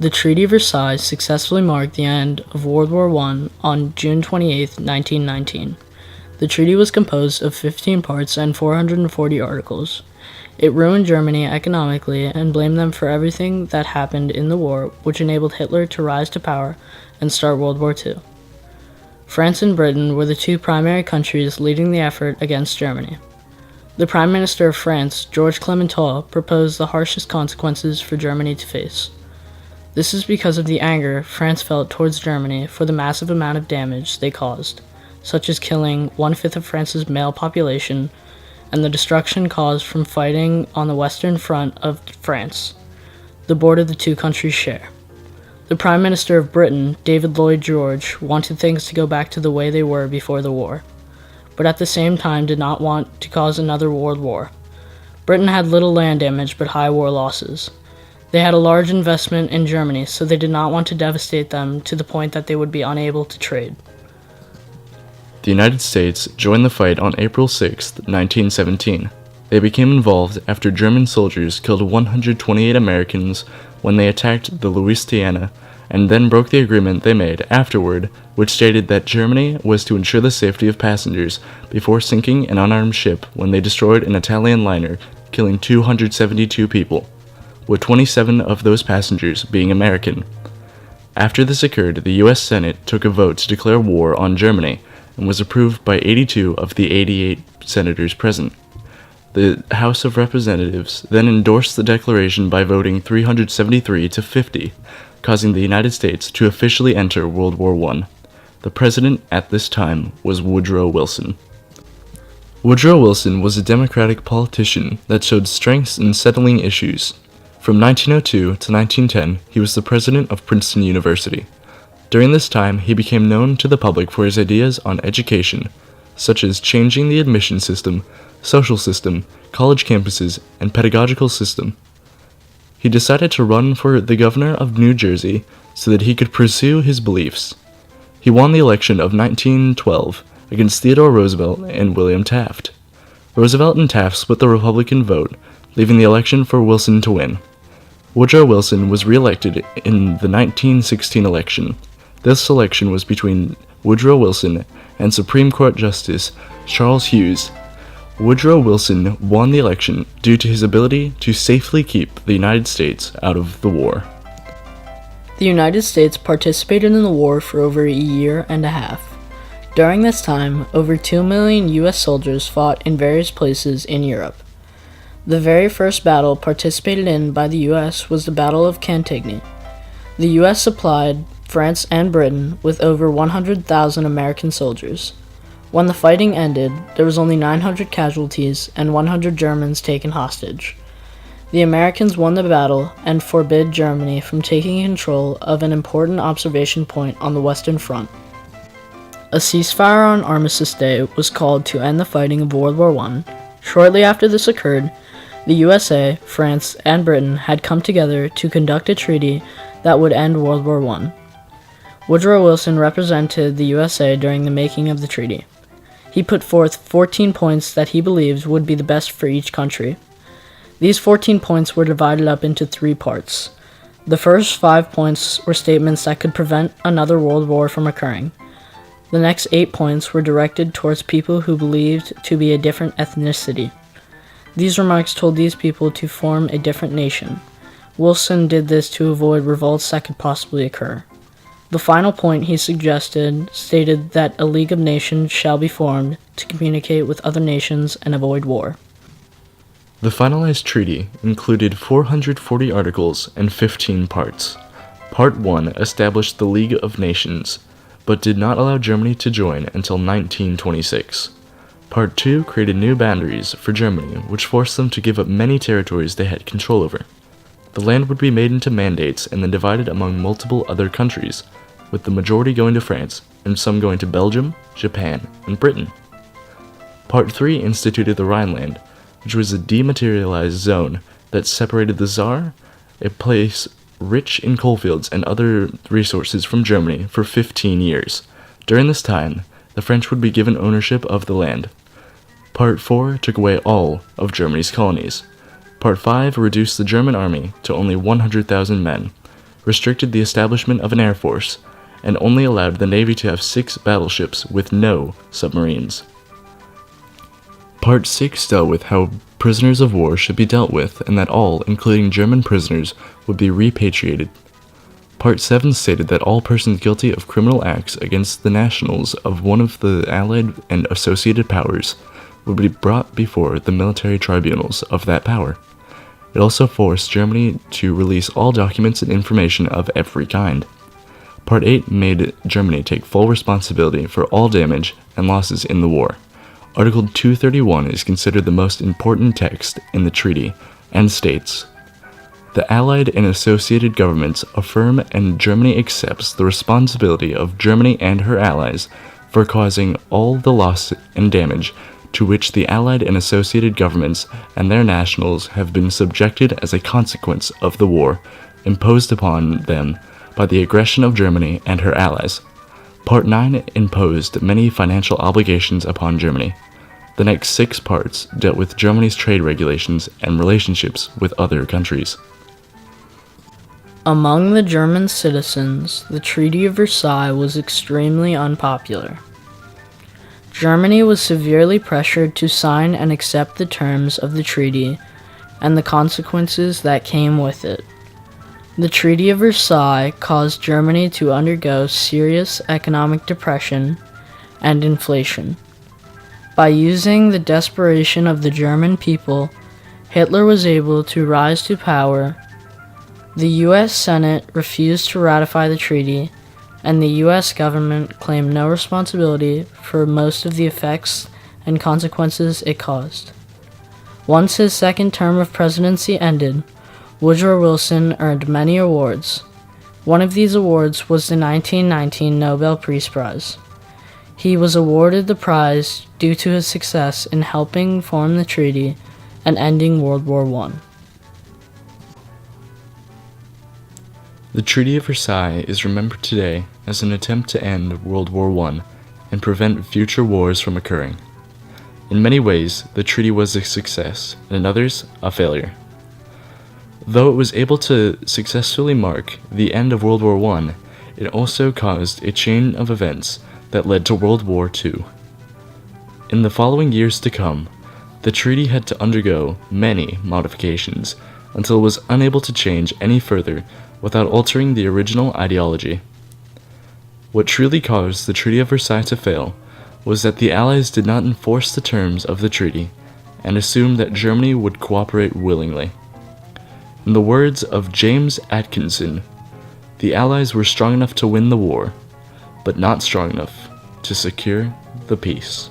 The Treaty of Versailles successfully marked the end of World War I on June 28, 1919. The treaty was composed of 15 parts and 440 articles. It ruined Germany economically and blamed them for everything that happened in the war, which enabled Hitler to rise to power and start World War II. France and Britain were the two primary countries leading the effort against Germany. The Prime Minister of France, Georges Clemenceau, proposed the harshest consequences for Germany to face. This is because of the anger France felt towards Germany for the massive amount of damage they caused, such as killing 1/5 of France's male population and the destruction caused from fighting on the western front of France, the border the two countries share. The Prime Minister of Britain, David Lloyd George, wanted things to go back to the way they were before the war, but at the same time did not want to cause another world war. Britain had little land damage but high war losses. They had a large investment in Germany, so they did not want to devastate them to the point that they would be unable to trade. The United States joined the fight on April 6, 1917. They became involved after German soldiers killed 128 Americans when they attacked the Louisiana, and then broke the agreement they made afterward, which stated that Germany was to ensure the safety of passengers before sinking an unarmed ship when they destroyed an Italian liner, killing 272 people, with 27 of those passengers being American. After this occurred, the U.S. Senate took a vote to declare war on Germany, and was approved by 82 of the 88 senators present. The House of Representatives then endorsed the declaration by voting 373 to 50, causing the United States to officially enter World War I. The president at this time was Woodrow Wilson. Woodrow Wilson was a Democratic politician that showed strengths in settling issues. From 1902 to 1910, he was the president of Princeton University. During this time, he became known to the public for his ideas on education, such as changing the admission system, social system, college campuses, and pedagogical system. He decided to run for the governor of New Jersey so that he could pursue his beliefs. He won the election of 1912 against Theodore Roosevelt and William Taft. Roosevelt and Taft split the Republican vote, leaving the election for Wilson to win. Woodrow Wilson was re-elected in the 1916 election. This election was between Woodrow Wilson and Supreme Court Justice Charles Hughes. Woodrow Wilson won the election due to his ability to safely keep the United States out of the war. The United States participated in the war for over a year and a half. During this time, over 2 million U.S. soldiers fought in various places in Europe. The very first battle participated in by the U.S. was the Battle of Cantigny. The U.S. supplied France and Britain with over 100,000 American soldiers. When the fighting ended, there was only 900 casualties and 100 Germans taken hostage. The Americans won the battle and forbid Germany from taking control of an important observation point on the Western Front. A ceasefire on Armistice Day was called to end the fighting of World War I. Shortly after this occurred, the USA, France, and Britain had come together to conduct a treaty that would end World War I. Woodrow Wilson represented the USA during the making of the treaty. He put forth 14 points that he believed would be the best for each country. These 14 points were divided up into 3 parts. The first 5 points were statements that could prevent another world war from occurring. The next 8 points were directed towards people who believed to be a different ethnicity. These remarks told these people to form a different nation. Wilson did this to avoid revolts that could possibly occur. The final point he suggested stated that a League of Nations shall be formed to communicate with other nations and avoid war. The finalized treaty included 440 articles and 15 parts. Part 1 established the League of Nations, but did not allow Germany to join until 1926. Part 2 created new boundaries for Germany, which forced them to give up many territories they had control over. The land would be made into mandates and then divided among multiple other countries, with the majority going to France and some going to Belgium, Japan, and Britain. Part 3 instituted the Rhineland, which was a dematerialized zone that separated the Saar, a place rich in coalfields and other resources, from Germany for 15 years. During this time, the French would be given ownership of the land. Part 4 took away all of Germany's colonies. Part 5 reduced the German army to only 100,000 men. restricted the establishment of an air force, and only allowed the Navy to have 6 battleships with no submarines. Part 6 dealt with how prisoners of war should be dealt with and that all, including German prisoners, would be repatriated. Part 7 stated that all persons guilty of criminal acts against the nationals of one of the Allied and associated powers would be brought before the military tribunals of that power. It also forced Germany to release all documents and information of every kind. Part 8 made Germany take full responsibility for all damage and losses in the war. Article 231 is considered the most important text in the treaty and states, "The Allied and associated governments affirm and Germany accepts the responsibility of Germany and her allies for causing all the loss and damage to which the Allied and associated governments and their nationals have been subjected as a consequence of the war imposed upon them by the aggression of Germany and her allies." Part 9 imposed many financial obligations upon Germany. The next 6 parts dealt with Germany's trade regulations and relationships with other countries. Among the German citizens, the Treaty of Versailles was extremely unpopular. Germany was severely pressured to sign and accept the terms of the treaty and the consequences that came with it. The Treaty of Versailles caused Germany to undergo serious economic depression and inflation. By using the desperation of the German people, Hitler was able to rise to power. The U.S. Senate refused to ratify the treaty, and the U.S. government claimed no responsibility for most of the effects and consequences it caused. Once his second term of presidency ended, Woodrow Wilson earned many awards. One of these awards was the 1919 Nobel Peace Prize. He was awarded the prize due to his success in helping form the treaty and ending World War I. The Treaty of Versailles is remembered today as an attempt to end World War I and prevent future wars from occurring. In many ways, the treaty was a success, and in others, a failure. Though it was able to successfully mark the end of World War I, it also caused a chain of events that led to World War II. In the following years to come, the treaty had to undergo many modifications until it was unable to change any further without altering the original ideology. What truly caused the Treaty of Versailles to fail was that the Allies did not enforce the terms of the treaty and assumed that Germany would cooperate willingly. In the words of James Atkinson, the Allies were strong enough to win the war, but not strong enough to secure the peace.